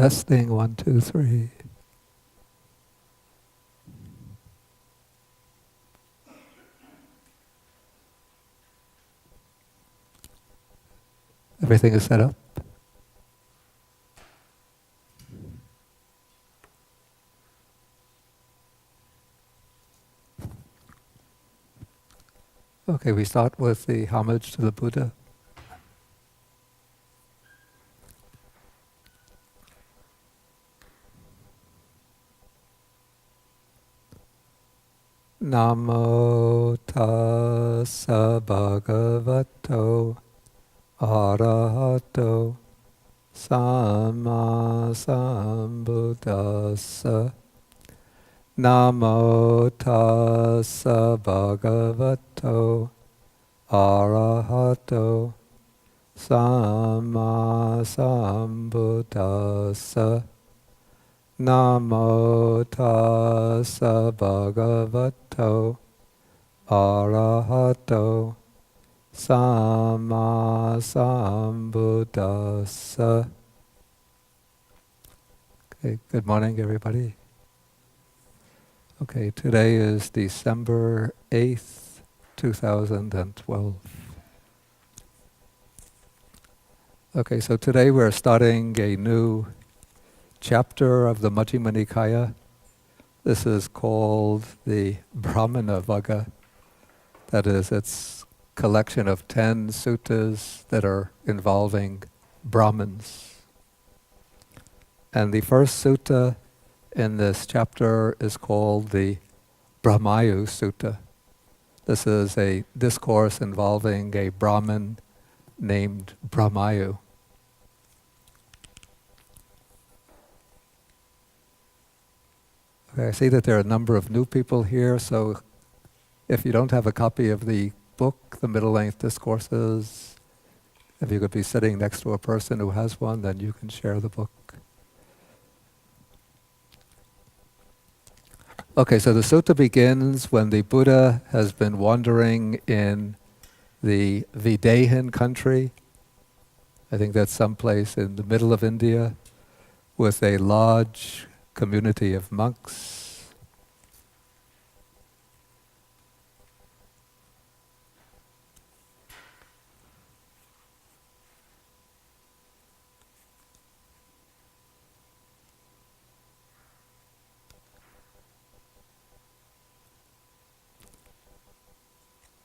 Testing 1, 2, 3. Everything is set up. Okay, we start with the homage to the Buddha. Namo tassa bhagavato arahato samma sambuddhassa. Namo tassa bhagavato arahato samma sambuddhassa. Namo tassa bhagavato arahato samma sambuddhassa. Okay, good morning everybody. Okay, today is December 8th, 2012. Okay, so today we're starting a new chapter of the Majjhima Nikaya. This is called the Brahmana. That is, it's collection of 10 suttas that are involving Brahmins. And the first sutta in this chapter is called the Brahmayu Sutta. This is a discourse involving a Brahmin named Brahmayu. Okay, I see that there are a number of new people here, so if you don't have a copy of the book, the middle-length Discourses, if you could be sitting next to a person who has one, then you can share the book. Okay, so the sutta begins when the Buddha has been wandering in the Videhan country. I think that's someplace in the middle of India with a large community of monks.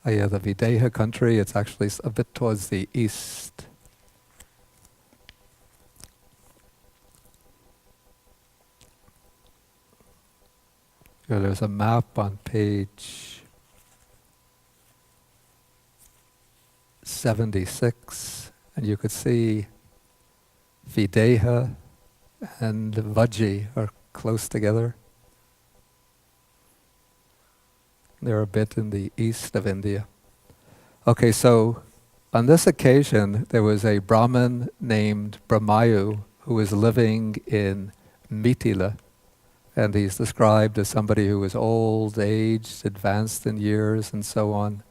Yeah, the Videha country, it's actually a bit towards the east. Here, there's a map on page 76, and you could see Videha and Vajji are close together. They're a bit in the east of India. Okay, so on this occasion, there was a Brahmin named Brahmayu who was living in Mithila. And he's described as somebody who was old, aged, advanced in years, and so on,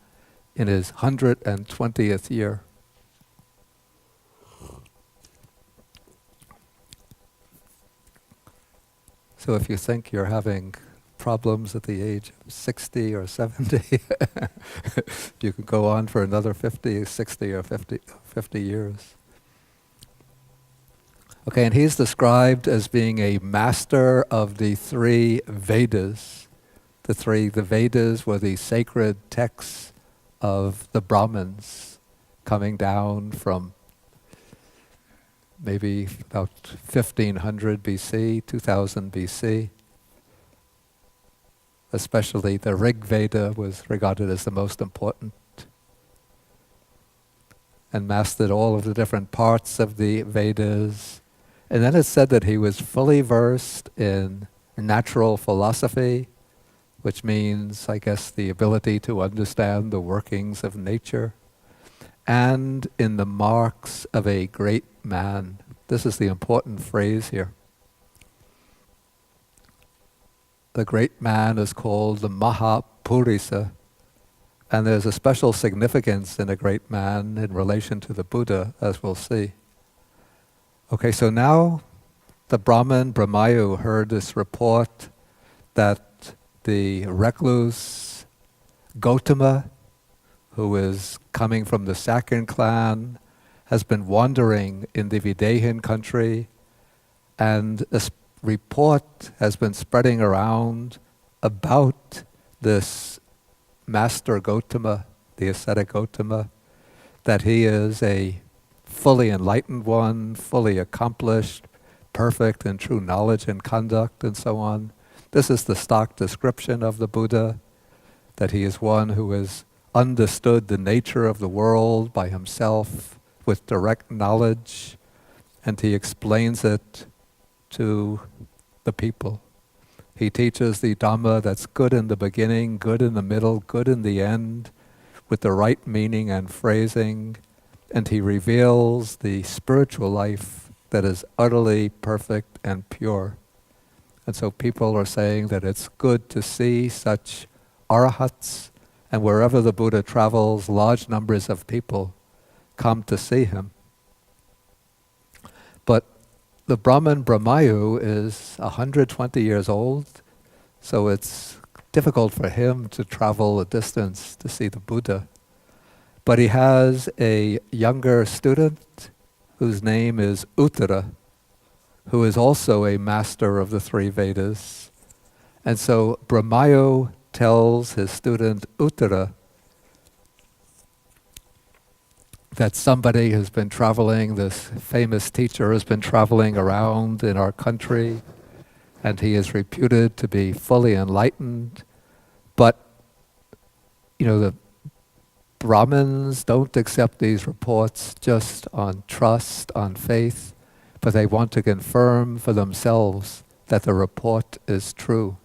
in his 120th year. So if you think you're having problems at the age of 60 or 70, you can go on for another 50, 60 or 50 years. Okay, and he's described as being a master of the 3 Vedas. The Vedas were the sacred texts of the Brahmins, coming down from maybe about 1500 BC, 2000 BC. Especially the Rig Veda was regarded as the most important, and mastered all of the different parts of the Vedas. And then it's said that he was fully versed in natural philosophy, which means, I guess, the ability to understand the workings of nature, and in the marks of a great man. This is the important phrase here. The great man is called the Mahapurisa, and there's a special significance in a great man in relation to the Buddha, as we'll see. Okay, so now the Brahmin, Brahmayu, heard this report that the recluse Gautama, who is coming from the Sakyan clan, has been wandering in the Videhan country, and a report has been spreading around about this Master Gautama, the ascetic Gautama, that he is a fully enlightened one, fully accomplished, perfect in true knowledge and conduct and so on. This is the stock description of the Buddha, that he is one who has understood the nature of the world by himself with direct knowledge, and he explains it to the people. He teaches the Dhamma that's good in the beginning, good in the middle, good in the end, with the right meaning and phrasing, and he reveals the spiritual life that is utterly perfect and pure. And so people are saying that it's good to see such arahats, and wherever the Buddha travels, large numbers of people come to see him. But the Brahmin Brahmayu is 120 years old, so it's difficult for him to travel a distance to see the Buddha. But he has a younger student whose name is Uttara, who is also a master of the three Vedas. And so Brahmayu tells his student Uttara that somebody has been traveling, this famous teacher has been traveling around in our country, and he is reputed to be fully enlightened. But, the Brahmins don't accept these reports just on trust, on faith, but they want to confirm for themselves that the report is true.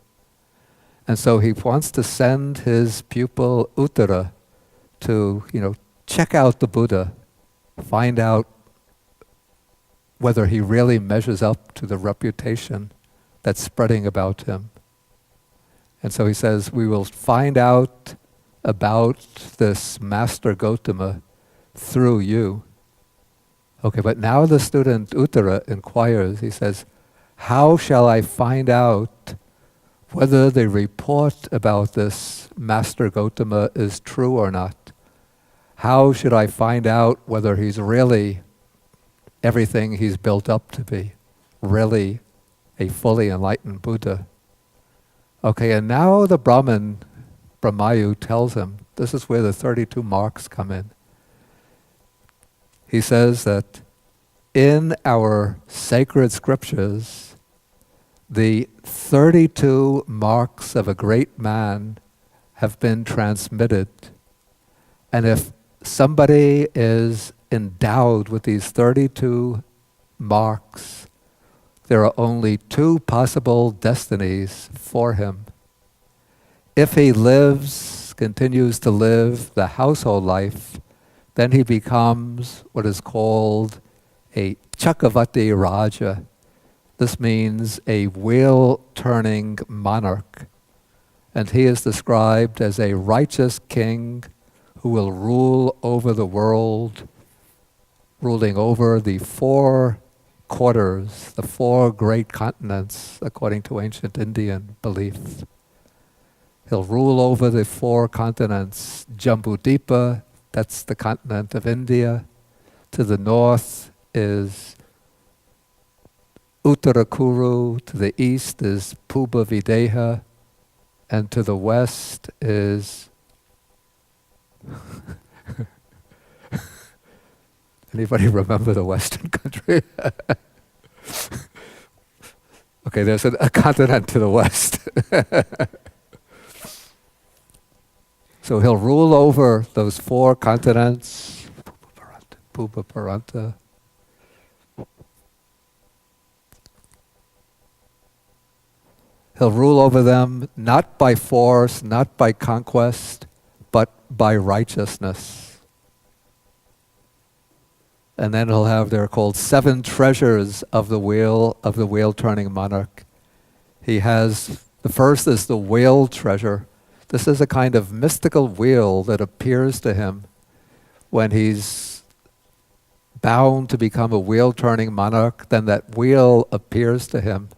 And so he wants to send his pupil Uttara to, check out the Buddha, find out whether he really measures up to the reputation that's spreading about him. And so he says, we will find out about this Master Gautama through you. Okay, but now the student Uttara inquires, he says, how shall I find out whether the report about this Master Gautama is true or not? How should I find out whether he's really everything he's built up to be, really a fully enlightened Buddha? Okay, and now the Brahmin, Brahmayu, tells him, this is where the 32 marks come in. He says that in our sacred scriptures, the 32 marks of a great man have been transmitted. And if somebody is endowed with these 32 marks, there are only two possible destinies for him. If he continues to live the household life, then he becomes what is called a Chakravarti Raja. This means a wheel-turning monarch. And he is described as a righteous king who will rule over the world, ruling over the 4 quarters, the 4 great continents, according to ancient Indian belief. He'll rule over the 4 continents. Jambudvipa, that's the continent of India. To the north is Uttarakuru, to the east is Puba Videha, and to the west is anybody remember the western country? Okay, there's a continent to the west. So he'll rule over those 4 continents. Puba Paranta. He'll rule over them not by force, not by conquest, but by righteousness. And then he'll have, they're called 7 treasures of the wheel-turning monarch. He has, the first is the wheel treasure. This is a kind of mystical wheel that appears to him when he's bound to become a wheel-turning monarch, then that wheel appears to him,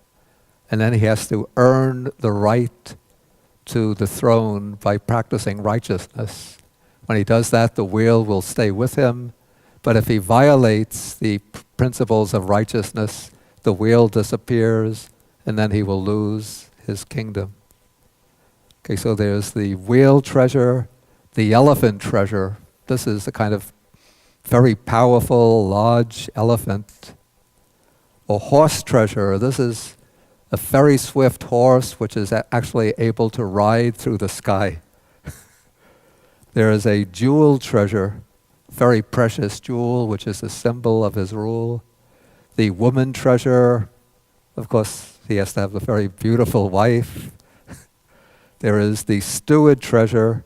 and then he has to earn the right to the throne by practicing righteousness. When he does that, the wheel will stay with him, but if he violates the principles of righteousness, the wheel disappears, and then he will lose his kingdom. Okay, so there's the wheel treasure, the elephant treasure. This is a kind of very powerful, large elephant. Or horse treasure. This is a very swift horse which is actually able to ride through the sky. There is a jewel treasure, very precious jewel, which is a symbol of his rule. The woman treasure, of course, he has to have a very beautiful wife. There is the steward treasure,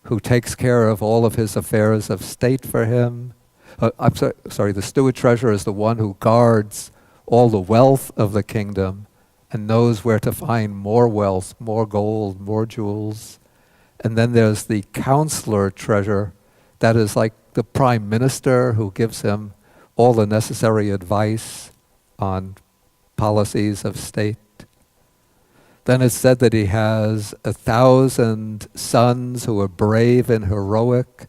who takes care of all of his affairs of state for him. The steward treasure is the one who guards all the wealth of the kingdom and knows where to find more wealth, more gold, more jewels. And then there's the counselor treasure, that is like the prime minister who gives him all the necessary advice on policies of state. Then it's said that he has 1,000 sons who are brave and heroic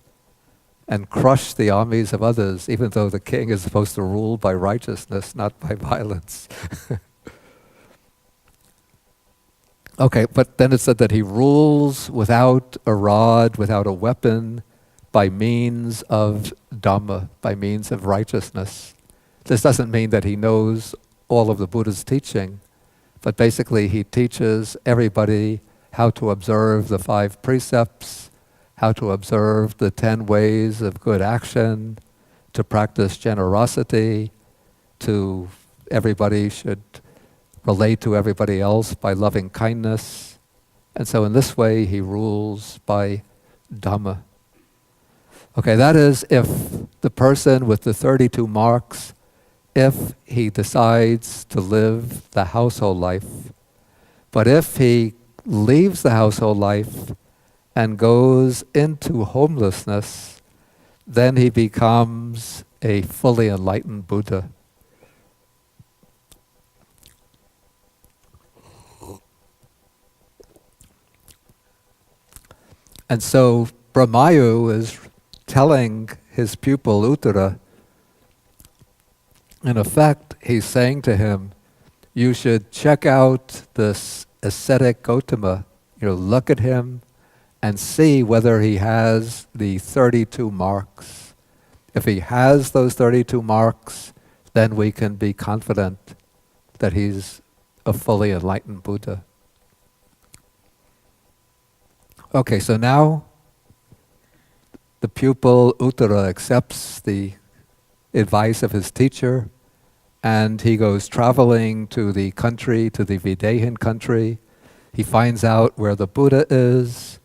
and crush the armies of others, even though the king is supposed to rule by righteousness, not by violence. Okay, but then it's said that he rules without a rod, without a weapon, by means of Dhamma, by means of righteousness. This doesn't mean that he knows all of the Buddha's teaching, but basically he teaches everybody how to observe the 5 precepts, how to observe the 10 ways of good action, to practice generosity, to everybody should relate to everybody else by loving kindness. And so in this way he rules by Dhamma. Okay, that is if the person with the 32 marks, if he decides to live the household life. But if he leaves the household life and goes into homelessness, then he becomes a fully enlightened Buddha. And so Brahmayu is telling his pupil Uttara, in effect, he's saying to him, you should check out this ascetic Gautama, look at him and see whether he has the 32 marks. If he has those 32 marks, then we can be confident that he's a fully enlightened Buddha. Okay, so now the pupil Uttara accepts the advice of his teacher, and he goes traveling to the country, to the Videhan country. He finds out where the Buddha is.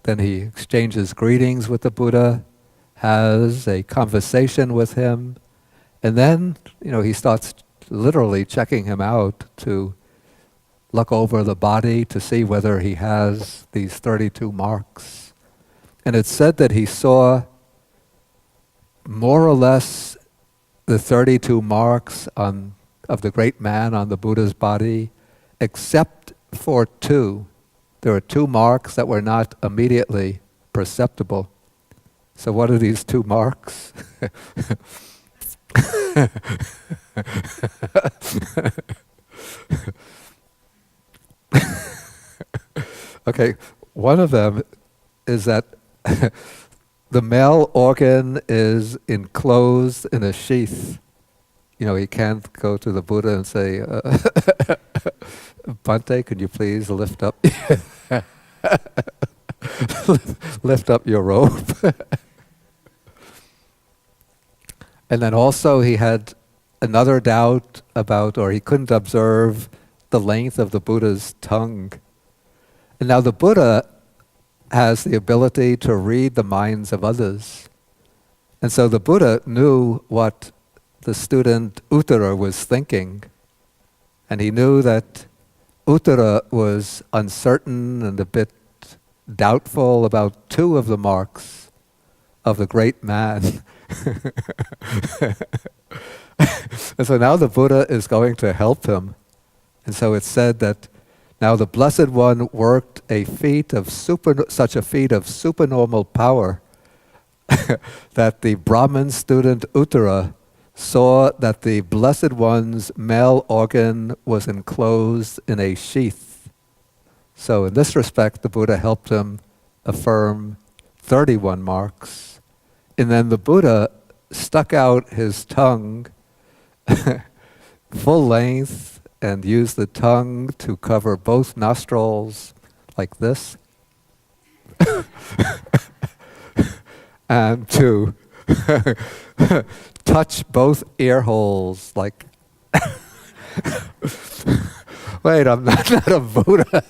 Then he exchanges greetings with the Buddha, has a conversation with him, and then, he starts literally checking him out to look over the body to see whether he has these 32 marks. And it's said that he saw more or less the 32 marks of the great man on the Buddha's body, except for 2. There are 2 marks that were not immediately perceptible. So what are these 2 marks? Okay, one of them is that the male organ is enclosed in a sheath. He can't go to the Buddha and say, Bhante, could you please lift up lift up your robe? And then also he had another doubt about, or he couldn't observe the length of the Buddha's tongue. And now the Buddha has the ability to read the minds of others. And so the Buddha knew what the student Uttara was thinking. And he knew that Uttara was uncertain and a bit doubtful about 2 of the marks of the great man. And so now the Buddha is going to help him. And so it's said that now the Blessed One worked such a feat of supernormal power that the Brahmin student Uttara saw that the Blessed One's male organ was enclosed in a sheath. So in this respect, the Buddha helped him affirm 31 marks. And then the Buddha stuck out his tongue full length and used the tongue to cover both nostrils like this and to touch both ear holes like wait, I'm not a Buddha.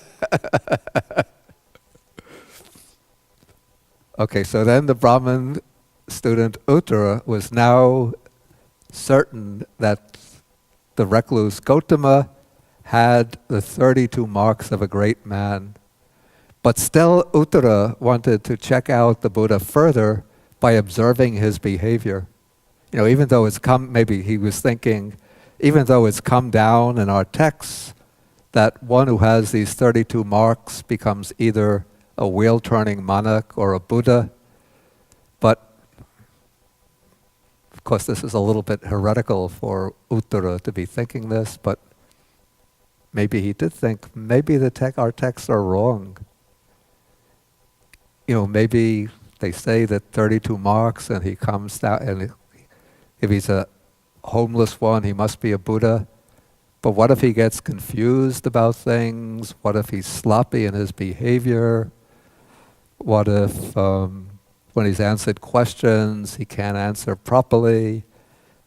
Okay, so then the Brahmin student Uttara was now certain that the recluse Gautama had the 32 marks of a great man. But still Uttara wanted to check out the Buddha further by observing his behavior. You know, even though it's maybe he was thinking, even though it's come down in our texts that one who has these 32 marks becomes either a wheel-turning monarch or a Buddha, but of course, this is a little bit heretical for Uttara to be thinking this, but maybe he did think, maybe our texts are wrong. You know, maybe they say that 32 marks and he comes down, and if he's a homeless one, he must be a Buddha. But what if he gets confused about things? What if he's sloppy in his behavior? What if when he's answered questions, he can't answer properly?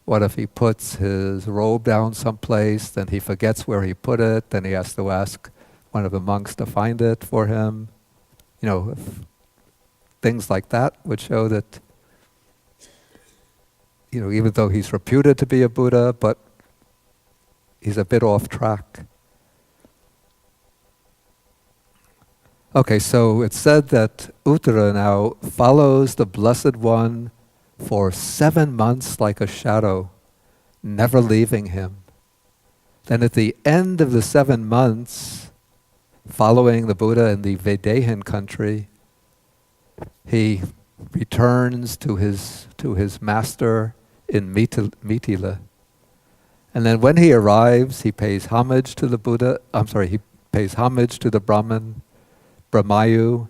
What if he puts his robe down someplace, then he forgets where he put it, then he has to ask one of the monks to find it for him? You know, things like that would show that, you know, even though he's reputed to be a Buddha, but he's a bit off track. Okay, so it's said that Uttara now follows the Blessed One for 7 months like a shadow, never leaving him. Then at the end of the 7 months, following the Buddha in the Videhan country, he returns to his master in Mithila. And then when he arrives, he pays homage to the Buddha, he pays homage to the Brahmin, Brahmayu,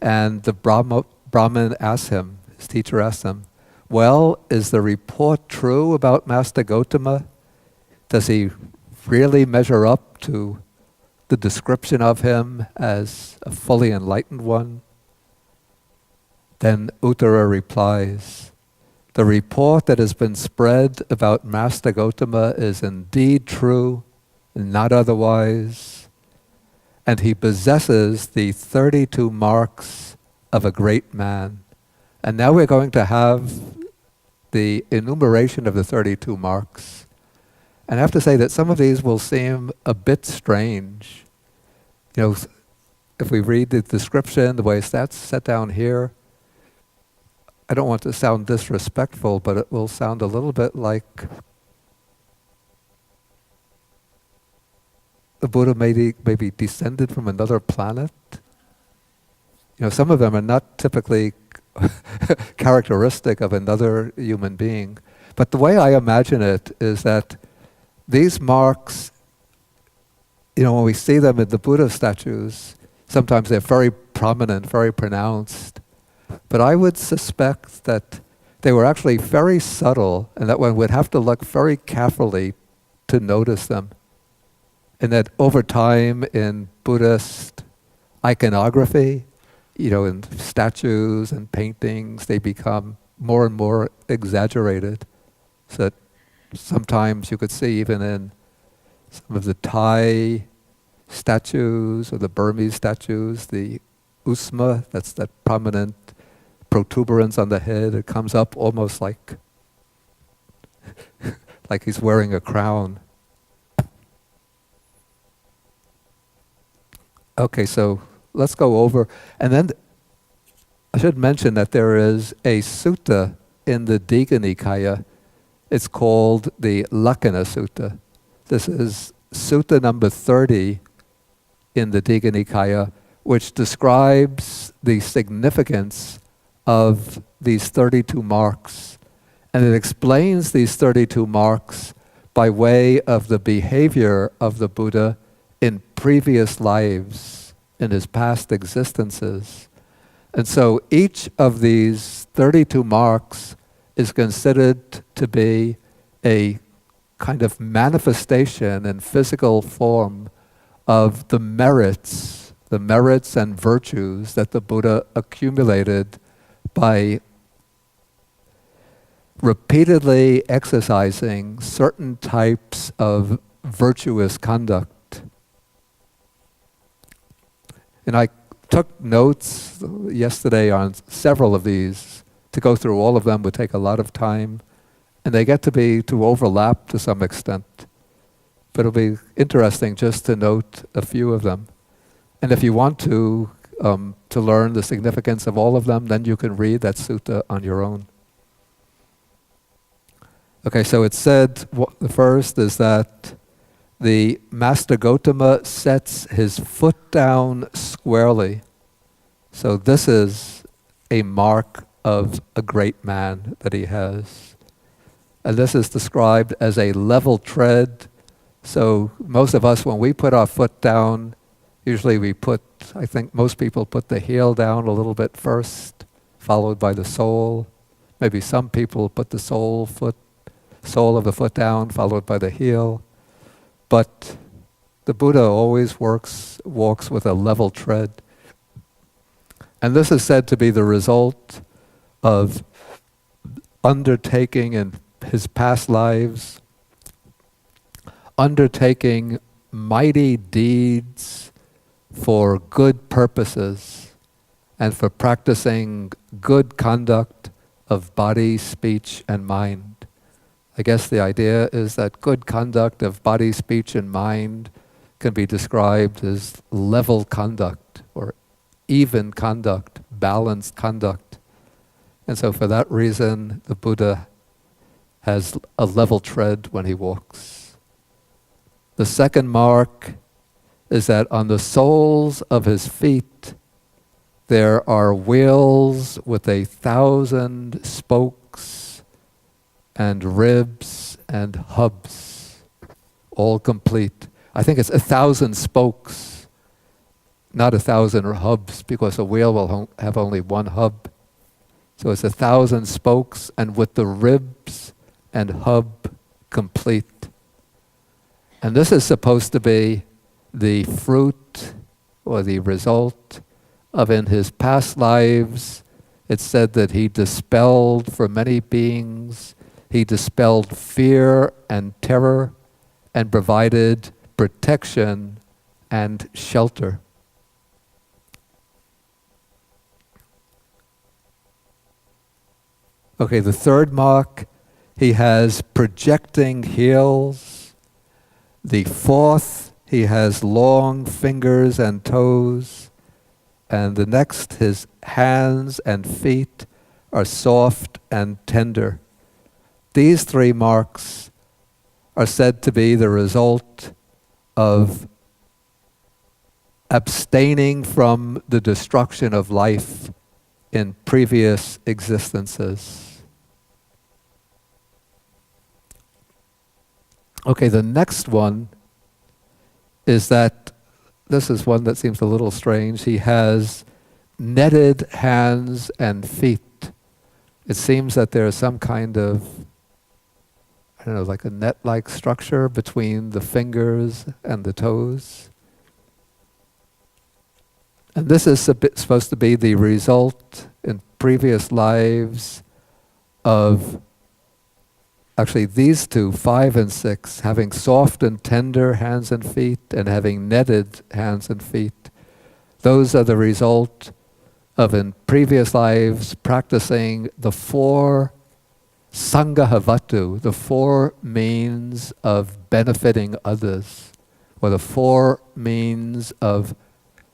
and the Brahmin asks him, his teacher asks him, well, is the report true about Master Gautama? Does he really measure up to the description of him as a fully enlightened one? Then Uttara replies, the report that has been spread about Master Gautama is indeed true, not otherwise. And he possesses the 32 marks of a great man. And now we're going to have the enumeration of the 32 marks. And I have to say that some of these will seem a bit strange. You know, if we read the description, the way that's set down here, I don't want to sound disrespectful, but it will sound a little bit like the Buddha may be descended from another planet. You know, some of them are not typically characteristic of another human being. But the way I imagine it is that these marks, you know, when we see them in the Buddha statues, sometimes they're very prominent, very pronounced. But I would suspect that they were actually very subtle and that one would have to look very carefully to notice them. And that over time in Buddhist iconography, you know, in statues and paintings, they become more and more exaggerated. So that sometimes you could see even in some of the Thai statues or the Burmese statues, the usma, that's that prominent protuberance on the head, it comes up almost like like he's wearing a crown. Okay, so let's go over, and then I should mention that there is a sutta in the Digha Nikaya, it's called the Lakkhana Sutta. This is Sutta number 30 in the Digha Nikaya, which describes the significance of these 32 marks. And it explains these 32 marks by way of the behavior of the Buddha in previous lives, in his past existences. And so each of these 32 marks is considered to be a kind of manifestation in physical form of the merits and virtues that the Buddha accumulated by repeatedly exercising certain types of virtuous conduct. And I took notes yesterday on several of these. To go through all of them would take a lot of time, and they get to overlap to some extent. But it'll be interesting just to note a few of them. And if you want to learn the significance of all of them, then you can read that sutta on your own. Okay, so it said, the first is that the Master Gotama sets his foot down squarely. So this is a mark of a great man that he has. And this is described as a level tread. So most of us, when we put our foot down, usually I think most people put the heel down a little bit first, followed by the sole. Maybe some people put the sole of the foot down, followed by the heel. But the Buddha always walks with a level tread. And this is said to be the result of undertaking in his past lives, undertaking mighty deeds for good purposes and for practicing good conduct of body, speech, and mind. I guess the idea is that good conduct of body, speech, and mind can be described as level conduct or even conduct, balanced conduct. And so for that reason, the Buddha has a level tread when he walks. The second mark is that on the soles of his feet, there are wheels with 1,000 spokes and ribs and hubs, all complete. I think it's 1,000 spokes, not 1,000 hubs, because a wheel will have only one hub. So it's 1,000 spokes, and with the ribs and hub complete. And this is supposed to be the fruit or the result of, in his past lives, it's said that he dispelled for many beings, he dispelled fear and terror and provided protection and shelter. Okay, the third mark, he has projecting heels. The fourth, he has long fingers and toes. And the next, his hands and feet are soft and tender. These three marks are said to be the result of abstaining from the destruction of life in previous existences. Okay, the next one is that, this is one that seems a little strange. He has netted hands and feet. It seems that there is some kind of, I don't know, like a net-like structure between the fingers and the toes. And this is supposed to be the result in previous lives of actually these two, 5 and 6, having soft and tender hands and feet and having netted hands and feet. Those are the result of, in previous lives, practicing the 4 Sanghahavatu, the 4 means of benefiting others, or the 4 means of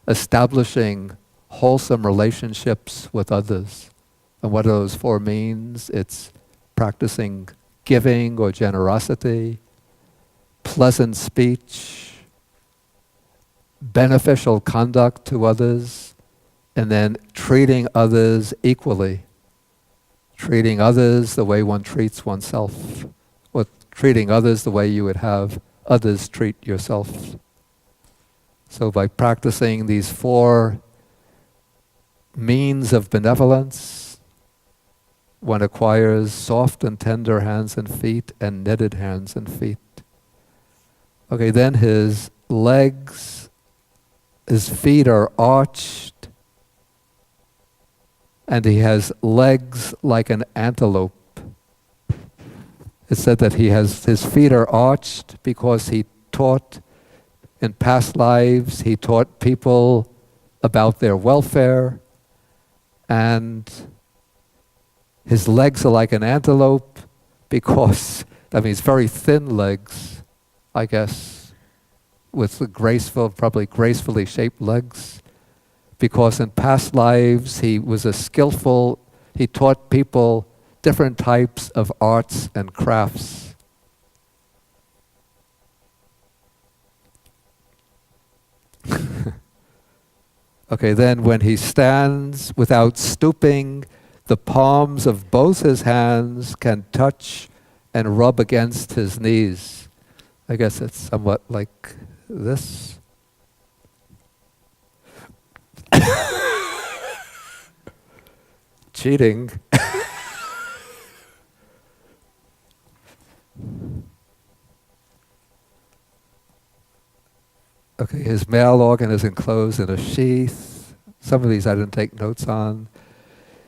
establishing wholesome relationships with others. And what are those four means? It's practicing giving or generosity, pleasant speech, beneficial conduct to others, and then treating others equally. Treating others the way one treats oneself, or treating others the way you would have others treat yourself. So by practicing these four means of benevolence, one acquires soft and tender hands and feet and knitted hands and feet. Okay, then his legs, his feet are arched, and he has legs like an antelope. It's said that his feet are arched because he taught, in past lives, he taught people about their welfare, and his legs are like an antelope because, it's very thin legs, I guess, with the probably gracefully shaped legs. Because in past lives he taught people different types of arts and crafts. Okay, then when he stands without stooping, the palms of both his hands can touch and rub against his knees. I guess it's somewhat like this. Cheating. Okay, his male organ is enclosed in a sheath. Some of these I didn't take notes on.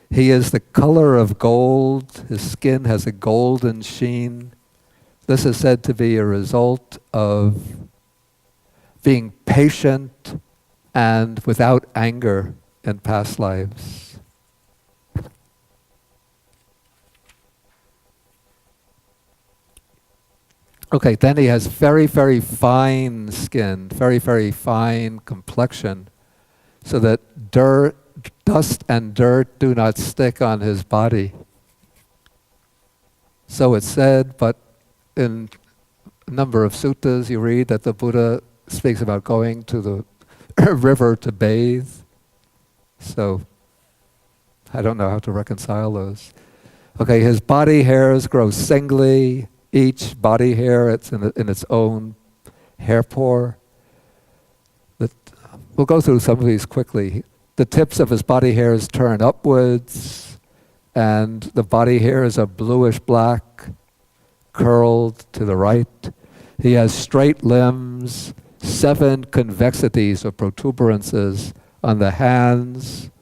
He is the color of gold. His skin has a golden sheen. This is said to be a result of being patient and without anger in past lives. Okay, then he has very, very fine skin, very, very fine complexion, so that dust and dirt do not stick on his body. So it's said, but in a number of suttas you read that the Buddha speaks about going to the river to bathe. So I don't know how to reconcile those. Okay, his body hairs grow singly. Each body hair, it's in its own hair pore. We'll go through some of these quickly. The tips of his body hairs turn upwards, and the body hairs are bluish black, curled to the right. He has straight limbs, 7 convexities or protuberances on the hands,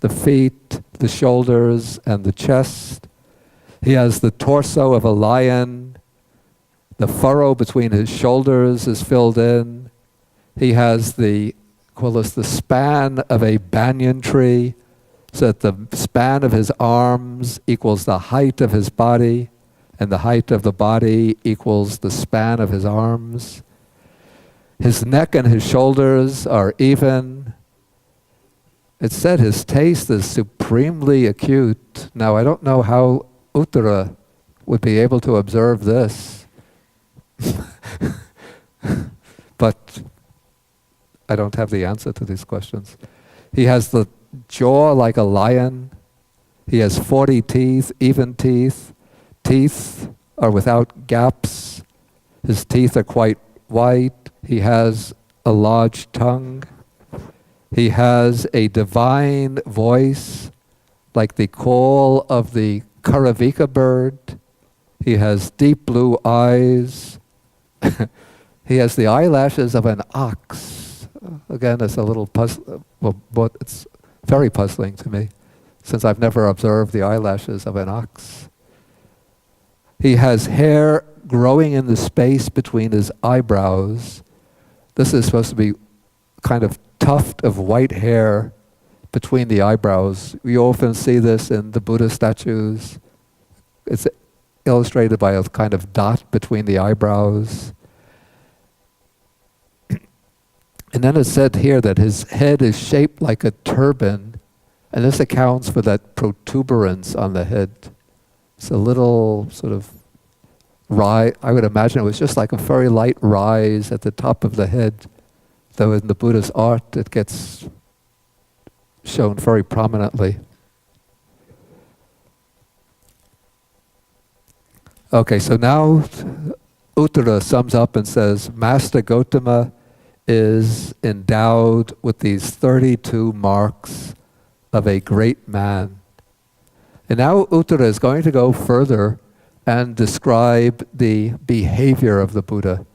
the feet, the shoulders, and the chest. He has the torso of a lion. The furrow between his shoulders is filled in. He has the span of a banyan tree, so that the span of his arms equals the height of his body, and the height of the body equals the span of his arms. His neck and his shoulders are even. It's said his taste is supremely acute. Now, I don't know how Uttara would be able to observe this. But I don't have the answer to these questions. He has the jaw like a lion. He has 40 teeth, even teeth. Teeth are without gaps. His teeth are quite white. He has a large tongue. He has a divine voice, like the call of the Karavika bird. He has deep blue eyes. He has the eyelashes of an ox. Again, it's a little but it's very puzzling to me, since I've never observed the eyelashes of an ox. He has hair growing in the space between his eyebrows. This is supposed to be kind of tuft of white hair between the eyebrows. We often see this in the Buddha statues. It's illustrated by a kind of dot between the eyebrows. And then it's said here that his head is shaped like a turban. And this accounts for that protuberance on the head. It's a little sort of rise. I would imagine it was just like a very light rise at the top of the head, though in the Buddha's art it gets shown very prominently. Okay, so now Uttara sums up and says, Master Gotama is endowed with these 32 marks of a great man. And now Uttara is going to go further and describe the behavior of the Buddha,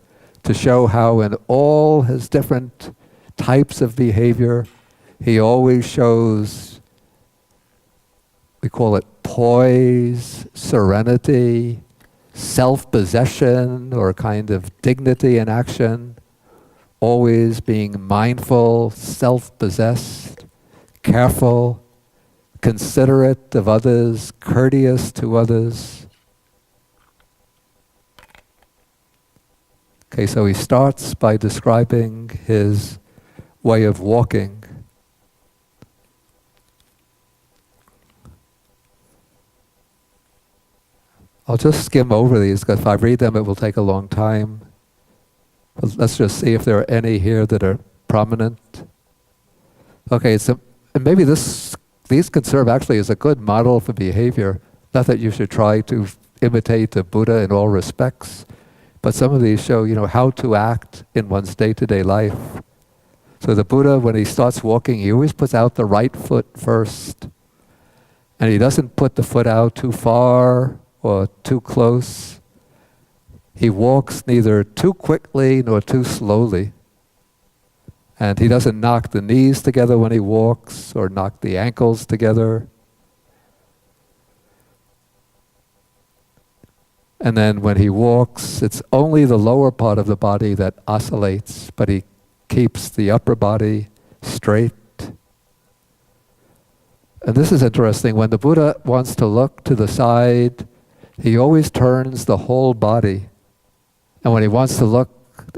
to show how in all his different types of behavior, he always shows, we call it poise, serenity, self-possession, or a kind of dignity in action, always being mindful, self-possessed, careful, considerate of others, courteous to others. Okay, so he starts by describing his way of walking. I'll just skim over these, because if I read them it will take a long time. But let's just see if there are any here that are prominent. Okay, so and maybe these can serve actually as a good model for behavior. Not that you should try to imitate the Buddha in all respects, but some of these show, how to act in one's day-to-day life. So the Buddha, when he starts walking, he always puts out the right foot first. And he doesn't put the foot out too far or too close. He walks neither too quickly nor too slowly. And he doesn't knock the knees together when he walks or knock the ankles together. And then when he walks, it's only the lower part of the body that oscillates, but he keeps the upper body straight. And this is interesting. When the Buddha wants to look to the side, he always turns the whole body. And when he wants to look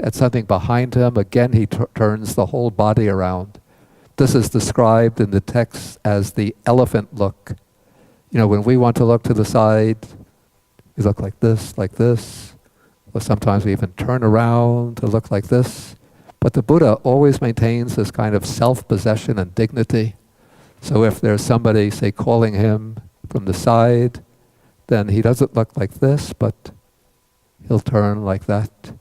at something behind him, again he turns the whole body around. This is described in the text as the elephant look. When we want to look to the side, we look like this, or sometimes we even turn around to look like this. But the Buddha always maintains this kind of self-possession and dignity. So if there's somebody, say, calling him from the side, then he doesn't look like this, but he'll turn like that.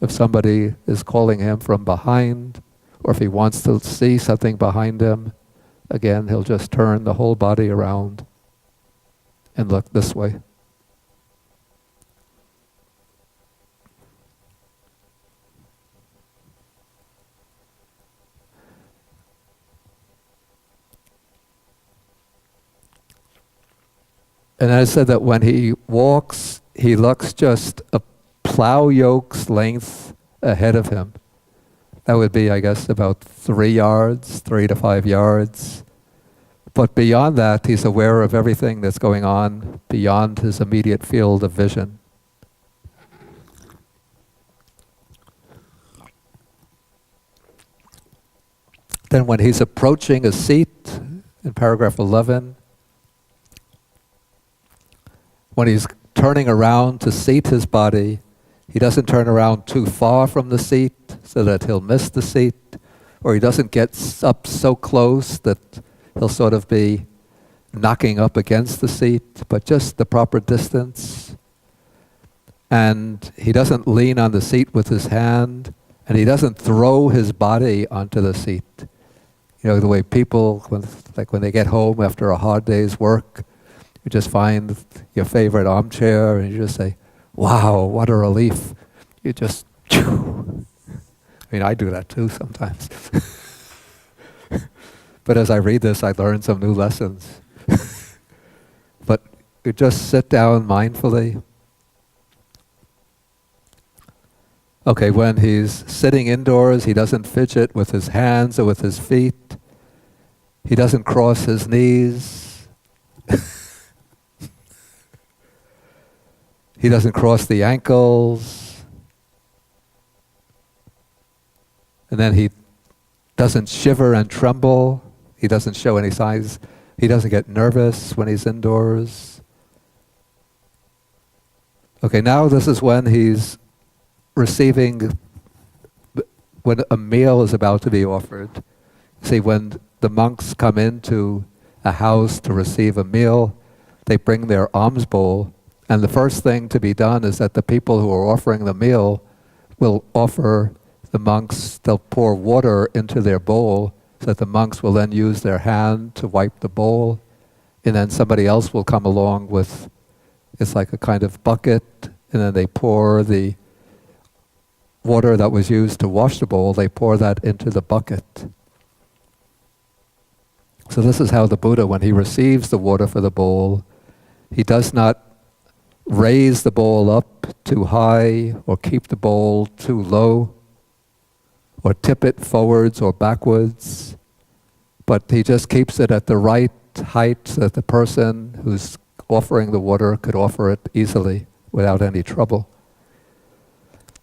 If somebody is calling him from behind, or if he wants to see something behind him, again, he'll just turn the whole body around and look this way. And I said that when he walks, he looks just a plow yoke's length ahead of him. That would be, I guess, about 3 yards, 3 to 5 yards. But beyond that, he's aware of everything that's going on beyond his immediate field of vision. Then when he's approaching a seat, in paragraph 11, when he's turning around to seat his body, he doesn't turn around too far from the seat so that he'll miss the seat, or he doesn't get up so close that he'll sort of be knocking up against the seat, but just the proper distance. And he doesn't lean on the seat with his hand, and he doesn't throw his body onto the seat. The way people, when they get home after a hard day's work, you just find your favorite armchair and you just say, wow, what a relief. You just, I do that too sometimes. But as I read this, I learn some new lessons. But you just sit down mindfully. Okay, when he's sitting indoors, he doesn't fidget with his hands or with his feet. He doesn't cross his knees. He doesn't cross the ankles. And then he doesn't shiver and tremble. He doesn't show any signs. He doesn't get nervous when he's indoors. Okay, now this is when he's receiving, when a meal is about to be offered. See, when the monks come into a house to receive a meal, they bring their alms bowl, and the first thing to be done is that the people who are offering the meal will offer the monks, they'll pour water into their bowl, so that the monks will then use their hand to wipe the bowl, and then somebody else will come along with, it's like a kind of bucket, and then they pour the water that was used to wash the bowl, they pour that into the bucket. So this is how the Buddha, when he receives the water for the bowl, he does not raise the bowl up too high or keep the bowl too low or tip it forwards or backwards, but he just keeps it at the right height so that the person who's offering the water could offer it easily without any trouble.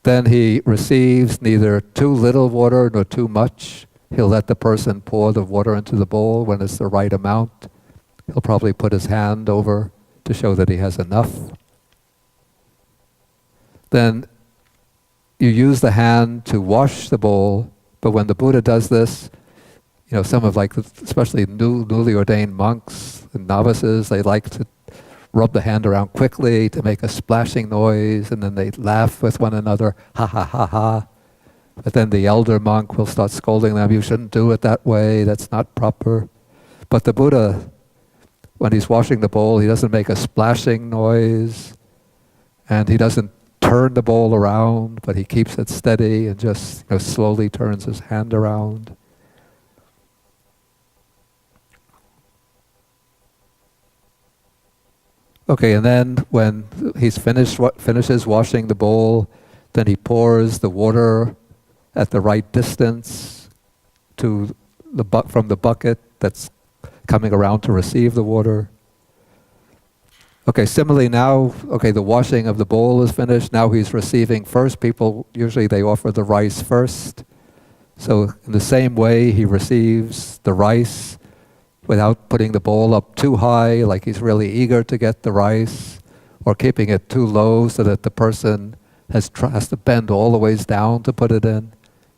Then he receives neither too little water nor too much. He'll let the person pour the water into the bowl when it's the right amount. He'll probably put his hand over to show that he has enough. Then you use the hand to wash the bowl, but when the Buddha does this, some of especially newly ordained monks and novices, they like to rub the hand around quickly to make a splashing noise, and then they laugh with one another, ha ha ha ha. But then the elder monk will start scolding them, you shouldn't do it that way, that's not proper. But the Buddha, when he's washing the bowl, he doesn't make a splashing noise, and he doesn't turn the bowl around, but he keeps it steady and just slowly turns his hand around. Okay, and then when he's finishes washing the bowl, then he pours the water at the right distance to from the bucket that's coming around to receive the water. Okay, similarly now, the washing of the bowl is finished. Now he's receiving first. People, usually they offer the rice first. So in the same way, he receives the rice without putting the bowl up too high, like he's really eager to get the rice, or keeping it too low so that the person has to bend all the ways down to put it in,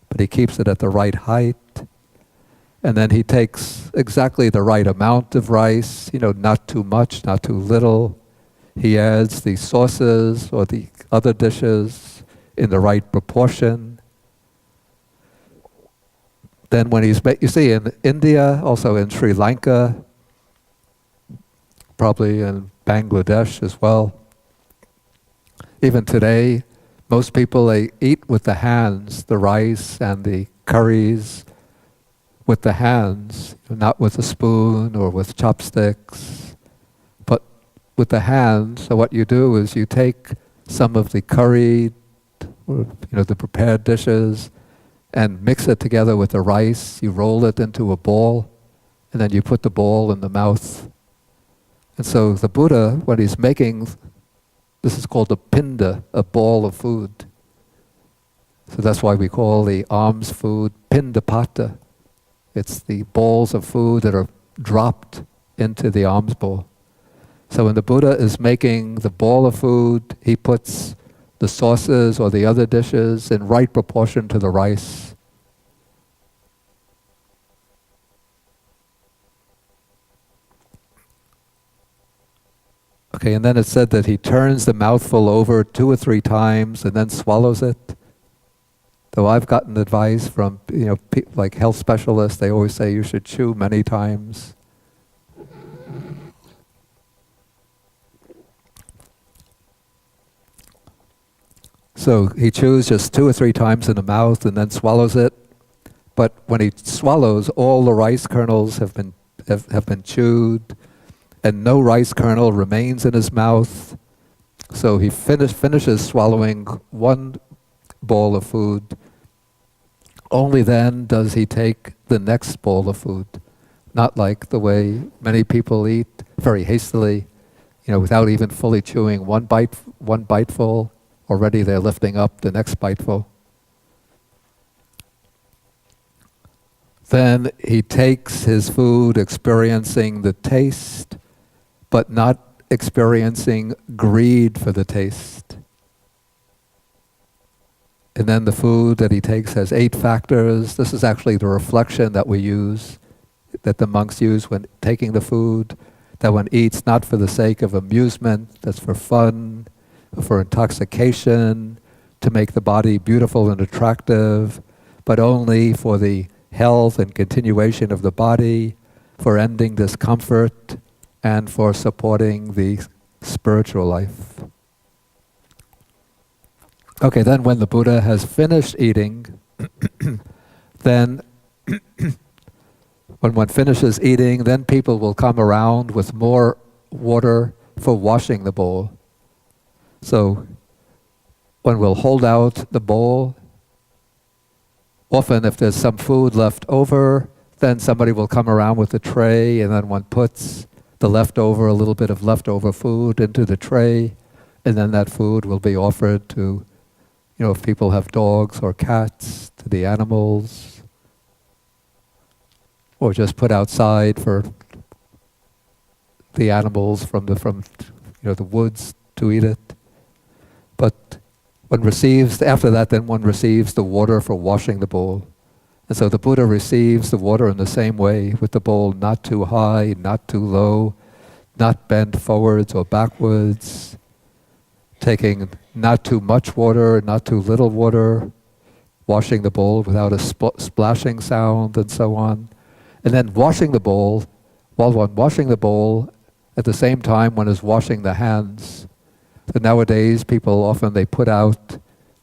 but he keeps it at the right height. And then he takes exactly the right amount of rice, not too much, not too little. He adds the sauces or the other dishes in the right proportion. Then when you see in India, also in Sri Lanka, probably in Bangladesh as well, even today, most people, they eat with the hands, the rice and the curries with the hands, not with a spoon or with chopsticks, but with the hands. So what you do is you take some of the curry, or, the prepared dishes, and mix it together with the rice. You roll it into a ball, and then you put the ball in the mouth. And so the Buddha, when he's making, this is called a pinda, a ball of food. So that's why we call the alms food pindapata. It's the balls of food that are dropped into the alms bowl. So when the Buddha is making the ball of food, he puts the sauces or the other dishes in right proportion to the rice. Okay, and then it said that he turns the mouthful over 2 or 3 times and then swallows it. Though I've gotten advice from, like health specialists, they always say you should chew many times. So he chews just 2 or 3 times in the mouth and then swallows it. But when he swallows, all the rice kernels have been chewed, and no rice kernel remains in his mouth. So he finishes swallowing 1 bowl of food. Only then does he take the next bowl of food. Not like the way many people eat, very hastily, without even fully chewing one biteful. Already they're lifting up the next biteful. Then he takes his food, experiencing the taste, but not experiencing greed for the taste. And then the food that he takes has 8 factors. This is actually the reflection that we use, that the monks use when taking the food, that one eats not for the sake of amusement, that's for fun, for intoxication, to make the body beautiful and attractive, but only for the health and continuation of the body, for ending discomfort, and for supporting the spiritual life. Okay, then when the Buddha has finished eating, then when one finishes eating, then people will come around with more water for washing the bowl. So one will hold out the bowl. Often if there's some food left over, then somebody will come around with a tray, and then one puts the leftover, a little bit of leftover food into the tray, and then that food will be offered to, if people have dogs or cats, to the animals, or just put outside for the animals from the woods to eat it. But after that, then one receives the water for washing the bowl. And so the Buddha receives the water in the same way, with the bowl not too high, not too low, not bent forwards or backwards, taking not too much water, not too little water, washing the bowl without a splashing sound, and so on. And then washing the bowl, while one washing the bowl, at the same time one is washing the hands. So nowadays people often, they put out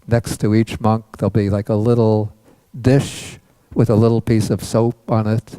next to each monk, there'll be like a little dish with a little piece of soap on it.